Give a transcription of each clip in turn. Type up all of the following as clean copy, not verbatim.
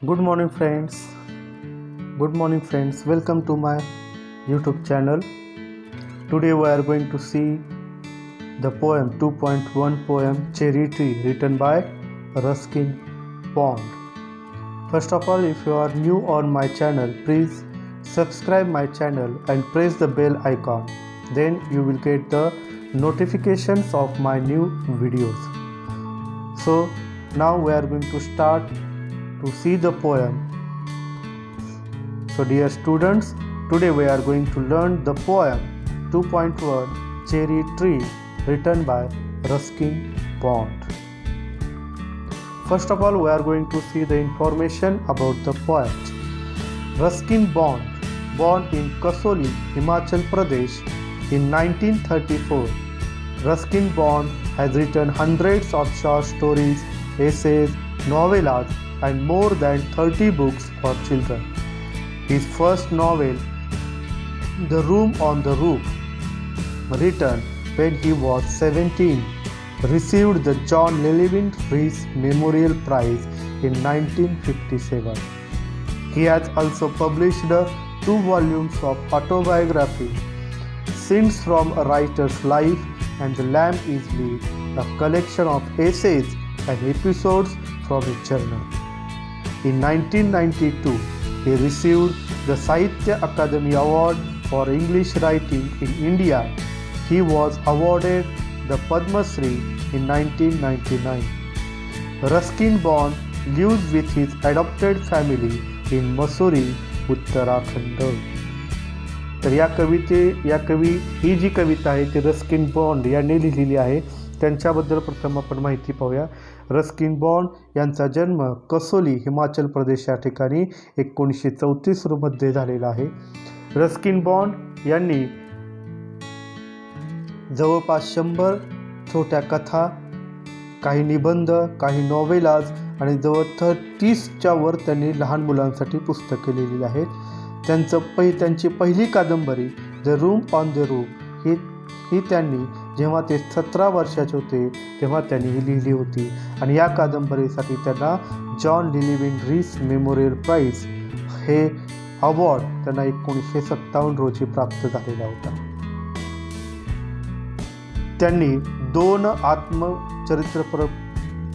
Good morning, friends. Good morning, friends. Welcome to my YouTube channel. Today we are going to see the poem 2.1 poem Cherry Tree written by Ruskin Bond. First of all, if you are new on my channel, please subscribe my channel and press the bell icon. Then you will get the notifications of my new videos. So now we are going to start to see the poem. So dear students, today we are going to learn the poem 2.1 Cherry Tree written by Ruskin Bond. First of all, we are going to see the information about the poet. Ruskin Bond, born in Kasoli, Himachal Pradesh in 1934. Ruskin Bond has written hundreds of short stories, essays, novellas, and more than 30 books for children. His first novel, The Room on the Roof, written when he was 17, received the John Llewellyn Rhys Memorial Prize in 1957. He has also published 2 volumes of autobiography, Scenes from a Writer's Life and The Lamp is Lit, a collection of essays and episodes from his journal. In 1992, he received the Sahitya Akademi Award for English Writing in India. He was awarded the Padma Shri in 1999. Ruskin Bond lives with his adopted family in Mussoorie, Uttarakhand. तर या कवी ही जी कविता आहे ती Ruskin bond यांनी लिहिलेली आहे. त्यांच्याबद्दल प्रथम आपण माहिती पाहूया. रस्किन बॉन्ड यांचा जन्म कसोली, हिमाचल प्रदेश या ठिकाणी 1934 मध्ये झालेला आहे. रस्किन बॉन्ड यांनी जवळपास 100 छोट्या कथा, काही निबंध, काही नॉवेलाज आणि जवळ 30च्या वर त्यांनी लहान मुलांसाठी पुस्तके लिहिलेली आहेत. त्यांची पहिली कादंबरी the room on the roof ही त्यांनी जेव्हा ते 17 वर्षाचे होते तेव्हा त्यांनी ही लिहिली होती आणि या कादंबरीसाठी त्यांना जॉन लेव्हिन रीस मेमोरियल प्राइज हे अवॉर्ड त्यांना 1957 रोजी प्राप्त झालेला होता. त्यांनी 2 आत्मचरित्रपर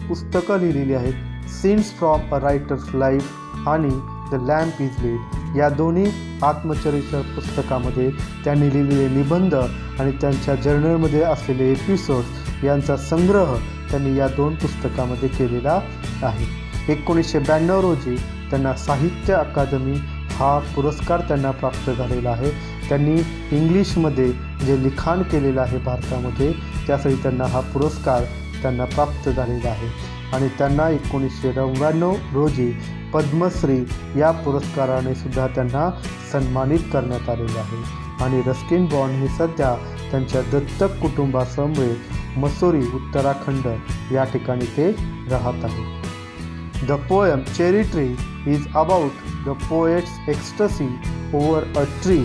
पुस्तकं लिहिलेली आहेत, scenes from a writers life आणि द लॅम्प इज लिट. या दोन्ही आत्मचरित्र पुस्तकामध्ये त्यांनी लिहिलेले निबंध आणि त्यांच्या जर्नलमध्ये असलेले एपिसोड्स यांचा संग्रह त्यांनी या 2 पुस्तकामध्ये केलेला आहे. 1992 रोजी त्यांना साहित्य अकादमी हा पुरस्कार त्यांना प्राप्त झालेला आहे. त्यांनी इंग्लिशमध्ये जे लिखाण केलेलं आहे भारतामध्ये त्यासाठी त्यांना हा पुरस्कार त्यांना प्राप्त झालेला आहे आणि त्यांना 1999 रोजी पद्मश्री या पुरस्काराने सुद्धा त्यांना सन्मानित करण्यात आलेले आहे. आणि रस्किन बॉन्ड हे सध्या त्यांच्या दत्तक कुटुंबासमवेत मसोरी, उत्तराखंड या ठिकाणी ते राहत आहेत. The poem cherry tree is about the poets ecstasy over a tree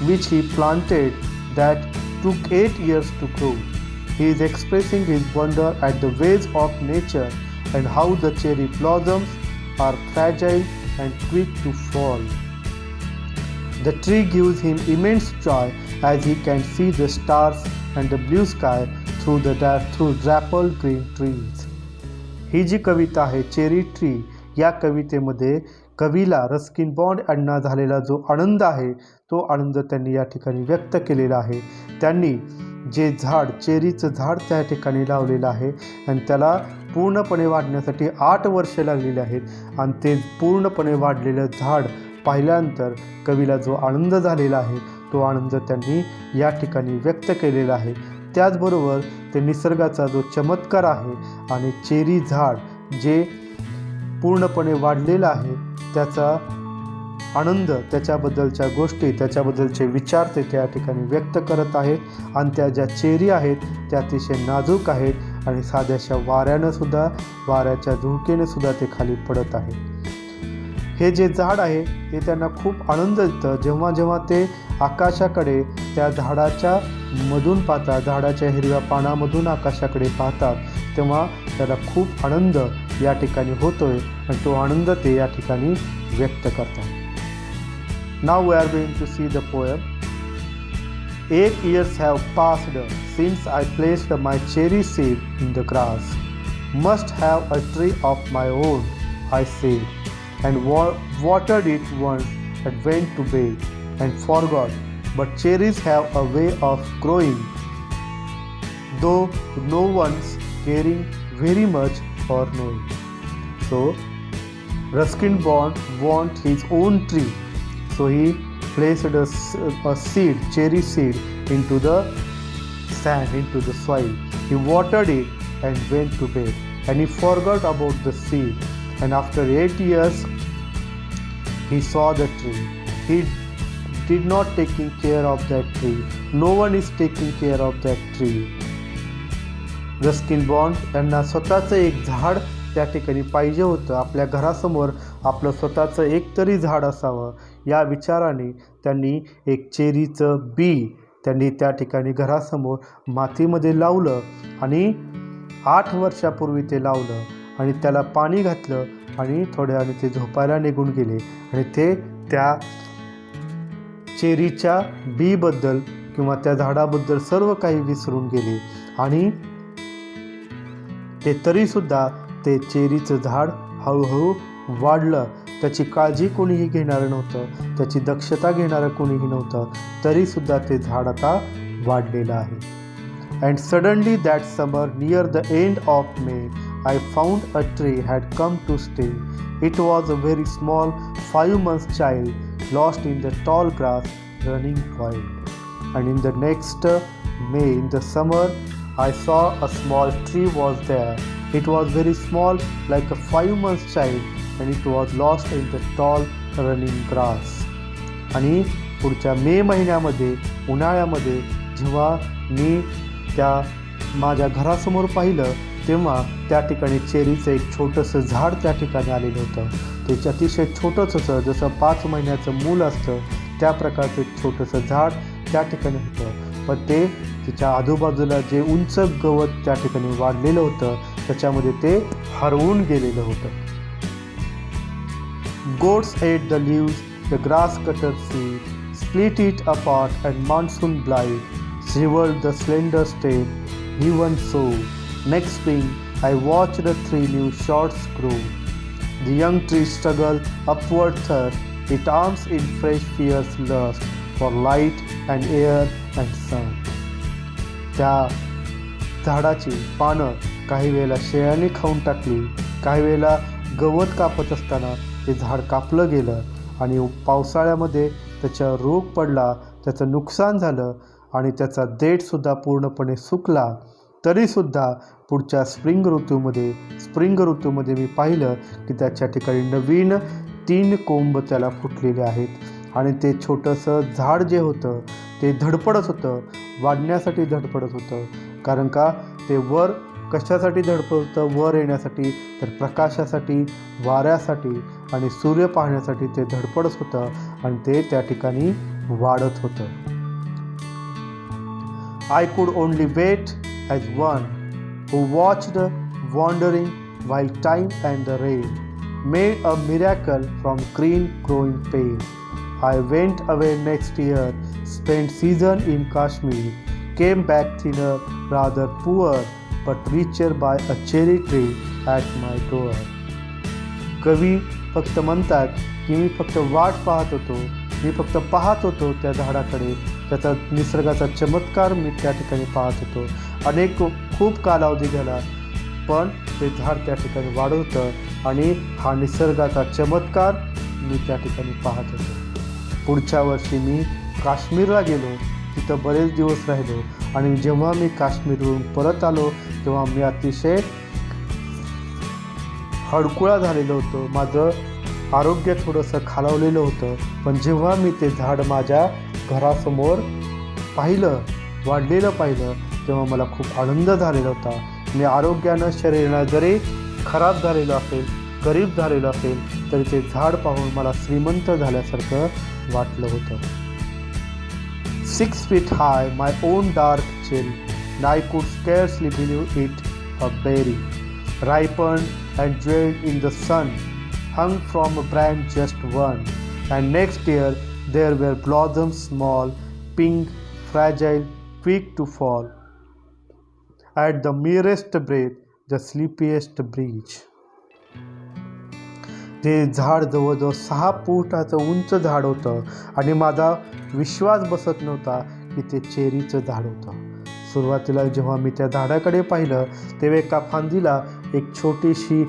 which he planted that took 8 years to grow. He is expressing his wonder at the ways of nature and how the cherry blossoms are fragile and quick to fall. The tree gives him immense joy as he can see the stars and the blue sky through dappled green trees. ही जी कविता आहे cherry tree, या कवितेमध्ये कवीला Ruskin bond यांना झालेला जो आनंद आहे तो आनंद त्यांनी या ठिकाणी व्यक्त केलेला आहे. त्यांनी जे झाड, चेरीचं झाड त्या ठिकाणी लावलेलं आहे आणि त्याला पूर्णपणे वाढण्यासाठी 8 वर्षे लागलेली आहेत आणि ते पूर्णपणे वाढलेलं झाड पाहिल्यानंतर कवीला जो आनंद झालेला आहे तो आनंद त्यांनी या ठिकाणी व्यक्त केलेला आहे. त्याचबरोबर ते निसर्गाचा जो चमत्कार आहे आणि चेरी झाड जे पूर्णपणे वाढलेलं आहे त्याचा आनंद, त्याच्याबद्दलच्या गोष्टी, त्याच्याबद्दलचे विचार ते त्या ठिकाणी व्यक्त करत आहेत आणि त्या ज्या चेरी आहेत त्या अतिशय नाजूक आहेत आणि साध्याशा वाऱ्याच्या झुळकेने सुद्धा ते खाली पडत आहे. हे जे झाड आहे ते त्यांना खूप आनंद देतं. जेव्हा जेव्हा ते आकाशाकडे त्या झाडाच्या मधून पाहतात, झाडाच्या हिरव्या पानामधून आकाशाकडे पाहतात तेव्हा त्याला खूप आनंद या ठिकाणी होतोय आणि तो आनंद ते या ठिकाणी व्यक्त करतात. नाव we are going to see the poem. 8 years have passed since I placed my cherry seed in the grass. Must have a tree of my own, I said, and watered it once and went to bed and forgot. But cherries have a way of growing, though no one's caring very much or knowing. So Ruskin Bond want his own tree, so he placed a seed, cherry seed, into the sand, into the soil. He watered it and went to bed, and he forgot about the seed. And after 8 years, he saw the tree. He did not taking care of that tree. No one is taking care of that tree. Ruskin bond यांना स्वतःचं एक झाड त्या ठिकाणी पाहिजे होतं. आपल्या घरासमोर आपलं स्वतःचं एक तरी झाड असावं या विचाराने त्यांनी एक चेरीचं बी त्यांनी त्या ठिकाणी घरासमोर मातीमध्ये लावलं आणि 8 वर्षापूर्वी ते लावलं आणि त्याला पाणी घातलं आणि थोड्या वेळाने ते झोपायला निघून गेले आणि ते त्या चेरीच्या बीबद्दल किंवा त्या झाडाबद्दल सर्व काही विसरून गेले आणि ते तरीसुद्धा ते चेरीचं झाड हळूहळू वाढलं. त्याची काळजी कोणीही घेणारं नव्हतं, त्याची दक्षता घेणारं कोणीही नव्हतं, तरीसुद्धा ते झाड आता वाढलेलं आहे. And suddenly that summer near the end of May I found a tree had come to stay. It was a very small 5 months child lost in the tall grass running wild. And in the next May in the summer I saw a small tree was there. It was very small, like a 5 months child, and it was lost in the tall running grass. आणि पुढच्या मे महिन्यामध्ये उन्हाळ्यामध्ये जेव्हा मी त्या माझ्या घरासमोर पाहिलं तेव्हा त्या ठिकाणी चेरीचं एक छोटंसं झाड त्या ठिकाणी आलेलं होतं. ते अतिशय छोटंच होतं, जसं 5 महिन्याचं मूल असतं त्या प्रकारचं एक छोटंसं झाड त्या ठिकाणी होतं. पण ते तिच्या आजूबाजूला जे उंच गवत त्या ठिकाणी वाढलेलं होतं त्याच्यामध्ये ते हरवून गेलेलं होतं. Goats ate the leaves, the grass cutter seed, split it apart and monsoon blight shriveled the slender stem. Even so, next spring I watched the 3 new shoots grow. The young tree struggled upward thirst, its arms in fresh fierce lust for light and air and sun. त्या झाडाची पानं काही वेळेला शेळ्याने खाऊन टाकली, काही वेळेला गवत कापत असताना ते झाड कापलं गेलं आणि पावसाळ्यामध्ये त्याच्यावर रोग पडला, त्याचं नुकसान झालं आणि त्याचा देठसुद्धा पूर्णपणे सुकला. तरीसुद्धा पुढच्या स्प्रिंग ऋतूमध्ये मी पाहिलं की त्याच्या ठिकाणी नवीन 3 कोंब त्याला फुटलेले आहेत आणि ते छोटंसं झाड जे होतं ते धडपडत होतं, वाढण्यासाठी धडपडत होतं. कारण का ते वर कशासाठी धडपडत होतं? वर येण्यासाठी, तर प्रकाशासाठी, वाऱ्यासाठी आणि सूर्य पाहण्यासाठी ते धडपडत होतं आणि ते त्या ठिकाणी वाढत होतं. I could only wait as one who watched wandering while time and the rain made a miracle from green growing pain. I went away next year, spent season in Kashmir, came back thinner, rather poor, but richer by a cherry tree at my door. कवी फक्त म्हणतात की मी फक्त वाट पाहत होतो, मी फक्त पाहत होतो त्या झाडाकडे, त्याचा निसर्गाचा चमत्कार मी त्या ठिकाणी पाहत होतो. खूप कालावधी गेला पण ते झाड त्या ठिकाणी वाढत होतं आणि हा निसर्गाचा चमत्कार मी त्या ठिकाणी पाहत होतो. पुढच्या वर्षी मी काश्मीरला गेलो, तिथं बरेच दिवस राहिलो आणि जेव्हा मी काश्मीरवरून परत आलो तेव्हा मी अतिशय हडकुळा झालेलो होतो, माझं आरोग्य थोडंसं खालावलेलं होतं. पण जेव्हा मी ते झाड माझ्या घरासमोर पाहिलं, वाढलेलं पाहिलं, तेव्हा मला खूप आनंद झालेला होता. मी आरोग्यानं शरीरानं जरी खराब झालेलं असेल, गरीब झालेलं असेल तरी ते झाड पाहून मला श्रीमंत झाल्यासारखं वाटलं होतं. 6 feet high, my own dark chill, and I could scarcely believe it a berry, ripened and jeweled in the sun, hung from a branch just one. And next year there were blossoms small, pink, fragile, quick to fall. At the merest breath, the sleepiest breeze. ते झाड जवळजवळ 6 फुटाचं उंच झाड होतं आणि माझा विश्वास बसत नव्हता की ते चेरीचं झाड होतं. सुरुवातीला जेव्हा मी त्या झाडाकडे पाहिलं तेव्हा एका फांदीला एक छोटीशी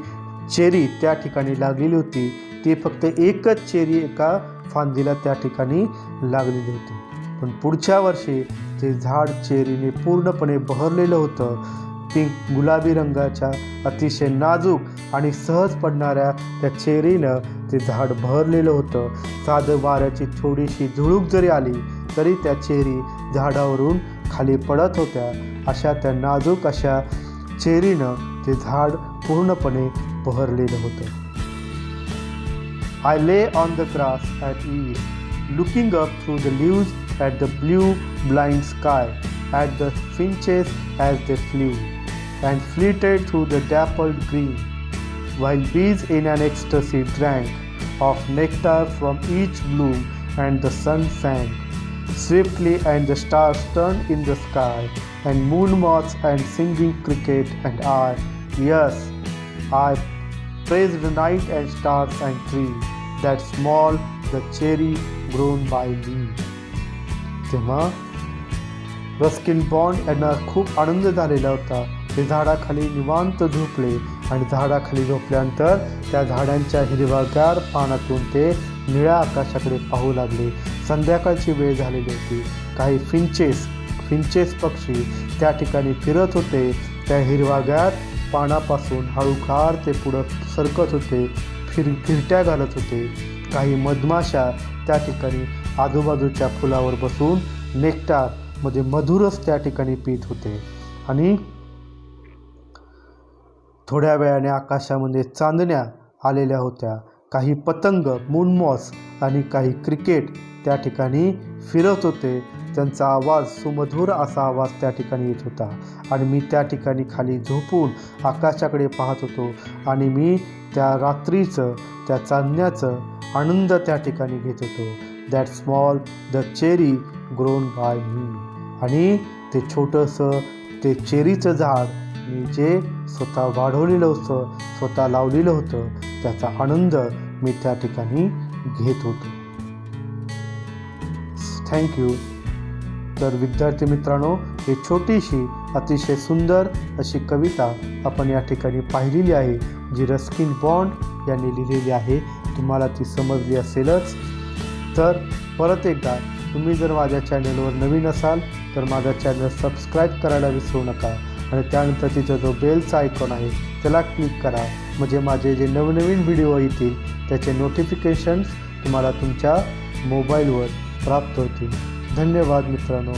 चेरी त्या ठिकाणी लागलेली होती. ती फक्त एकच चेरी एका फांदीला त्या ठिकाणी लागलेली होती. पण पुढच्या वर्षी ते झाड चेरीने पूर्णपणे बहरलेलं होतं. पिंक गुलाबी रंगाच्या अतिशय नाजूक आणि सहज पडणाऱ्या त्या चेरीनं ते झाड बहरलेलं होतं. साधं वाऱ्याची थोडीशी झुळूक जरी आली तरी त्या चेरी झाडावरून खाली पडत होत्या. अशा त्या नाजूक अशा चेरीनं ते झाड पूर्णपणे बहरलेलं होतं. I lay on the grass at ease, looking up through the leaves at the blue blind sky, at the finches as they flew and flitted through the dappled green, while bees in an ecstasy drank of nectar from each bloom, and the sun sank swiftly and the stars turned in the sky, and moon moths and singing cricket, and I praised the night and stars and trees, that small the cherry grown by me. तेव्हा Ruskin bond यांना खूप आनंद झालेला होता. ते झाडाखाली निवांत झोपले आणि झाडाखाली झोपल्यानंतर त्या झाडांच्या हिरव्यागार पानातून ते निळ्या आकाशाकडे पाहू लागले. संध्याकाळची वेळ झालेली होती. काही फिंचेस पक्षी त्या ठिकाणी फिरत होते. त्या हिरव्यागार पानापासून हळूवार ते पुढं सरकत होते, फिरट्या घालत होते. काही मधमाशा त्या ठिकाणी आजूबाजूच्या फुलावर बसून नेक्टारमध्ये मधुरस त्या ठिकाणी पीत होते. आणि थोड्या वेळाने आकाशामध्ये चांदण्या आलेल्या होत्या. काही पतंग मूनमॉस आणि काही क्रिकेट त्या ठिकाणी फिरत होते. त्यांचा आवाज सुमधुर असा आवाज त्या ठिकाणी येत होता. आणि मी त्या ठिकाणी खाली झोपून आकाशाकडे पाहत होतो आणि मी त्या रात्रीचं त्या चांदण्याचं आनंद त्या ठिकाणी घेत होतो. That small the cherry grown by me. आणि ते छोटंसं ते चेरीचं झाड मी जे स्वतः वाढवलेलं होतं, स्वतः लावलेलं होतं, त्याचा आनंद मी त्या ठिकाणी घेत होतो. थँक्यू. तर विद्यार्थी मित्रांनो, ही छोटीशी अतिशय सुंदर अशी कविता आपण या ठिकाणी पाहिलेली आहे, जी रस्किन बॉन्ड यांनी लिहिलेली आहे. तुम्हाला ती समजली असेलच. तर परत एकदा तुम्ही जर माझ्या चॅनलवर नवीन असाल तर माझा चॅनल सबस्क्राईब करायला विसरू नका आणि त्यानंतर तिथं जो बेलचा आयकॉन आहे त्याला क्लिक करा. म्हणजे माझे जे नवनवीन व्हिडिओ येतील त्याचे नोटिफिकेशन्स तुम्हाला तुमच्या मोबाईलवर प्राप्त होतील. धन्यवाद मित्रांनो.